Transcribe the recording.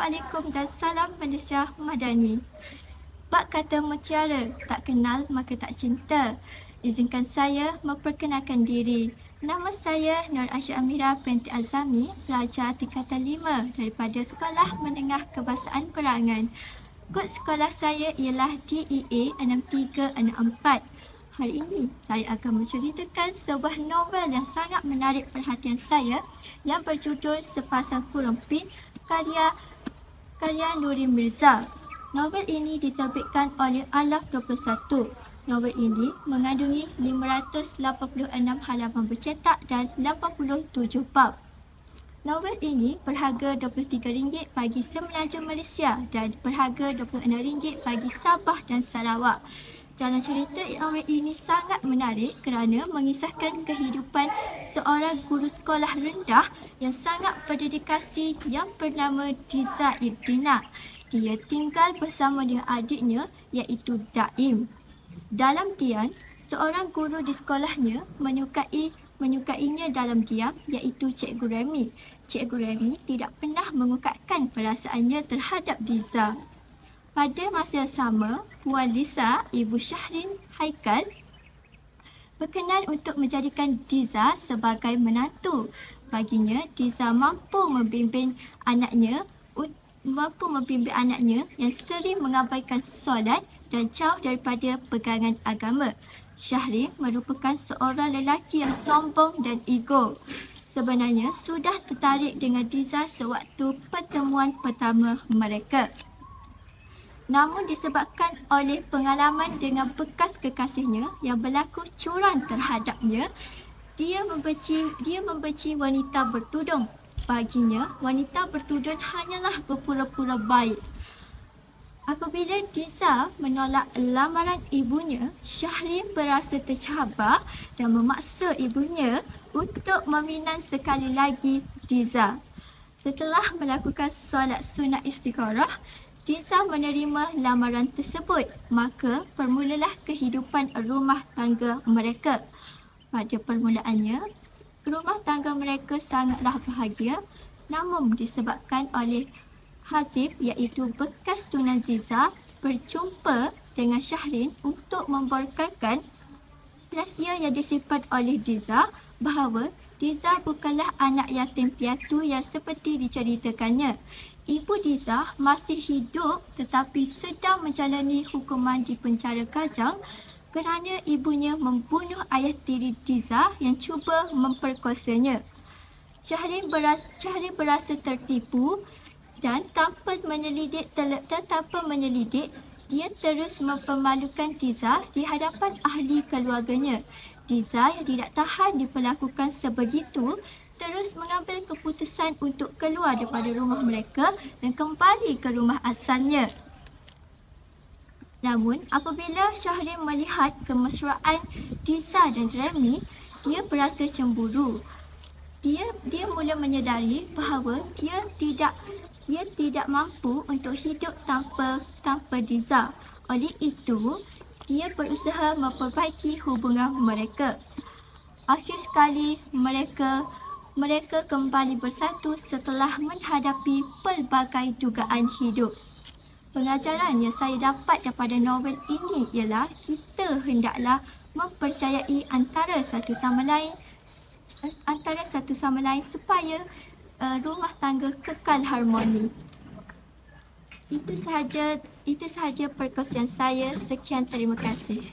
Assalamualaikum dan salam Malaysia Madani. Bak kata mutiara, tak kenal maka tak cinta. Izinkan saya memperkenalkan diri. Nama saya Nur Aisyah Amira binti Azami, pelajar tingkatan 5 daripada Sekolah Menengah Kebahasaan Perangan. Kod sekolah saya ialah DEA 6364. Hari ini saya akan menceritakan sebuah novel yang sangat menarik perhatian saya yang berjudul Sepasang Kurung Pin karya Nuri Mirza. Novel ini diterbitkan oleh Alaf 21. Novel ini mengandungi 586 halaman bercetak dan 87 bab. Novel ini berharga RM23 bagi semenaja Malaysia dan berharga RM26 bagi Sabah dan Sarawak. Jalan cerita novel ini sangat menarik kerana mengisahkan kehidupan seorang guru sekolah rendah yang sangat berdedikasi yang bernama Diza Ibdina. Dia tinggal bersama dengan adiknya iaitu Daim. Dalam diam, seorang guru di sekolahnya menyukainya dalam diam iaitu Cikgu Remy. Cikgu Remy tidak pernah mengungkapkan perasaannya terhadap Diza. Pada masa yang sama, Puan Lisa, Ibu Syahrin Haikal, berkenan untuk menjadikan Diza sebagai menantu. Baginya, Diza mampu membimbing anaknya yang sering mengabaikan solat dan jauh daripada pegangan agama. Syahrin merupakan seorang lelaki yang sombong dan ego. Sebenarnya sudah tertarik dengan Diza sewaktu pertemuan pertama mereka. Namun disebabkan oleh pengalaman dengan bekas kekasihnya yang berlaku curang terhadapnya, dia membenci wanita bertudung. Baginya, wanita bertudung hanyalah berpura-pura baik. Apabila Diza menolak lamaran ibunya, Syahrin berasa tercabar dan memaksa ibunya untuk meminang sekali lagi Diza. Setelah melakukan solat sunat istikharah, Diza menerima lamaran tersebut, maka bermulalah kehidupan rumah tangga mereka. Pada permulaannya, rumah tangga mereka sangatlah bahagia, namun disebabkan oleh Hazif iaitu bekas tunang Diza berjumpa dengan Syahrin untuk memborkarkan rahsia yang disimpan oleh Diza bahawa Diza bukanlah anak yatim piatu yang seperti diceritakannya. Ibu Diza masih hidup tetapi sedang menjalani hukuman di penjara Kajang kerana ibunya membunuh ayah tiri Diza yang cuba memperkosanya. Syahrin berasa tertipu dan tanpa menyelidik, dia terus mempermalukan Diza di hadapan ahli keluarganya. Diza yang tidak tahan diperlakukan sebegitu terus mengambil keputusan untuk keluar daripada rumah mereka dan kembali ke rumah asalnya. Namun, apabila Syahrin melihat kemesraan Diza dan Remy, dia berasa cemburu. Dia mula menyedari bahawa dia tidak mampu untuk hidup tanpa Diza. Oleh itu, dia berusaha memperbaiki hubungan mereka. Akhir sekali, mereka kembali bersatu setelah menghadapi pelbagai dugaan hidup. Pengajaran yang saya dapat daripada novel ini ialah kita hendaklah mempercayai antara satu sama lain supaya rumah tangga kekal harmoni. Itu sahaja perkongsian saya. Sekian, terima kasih.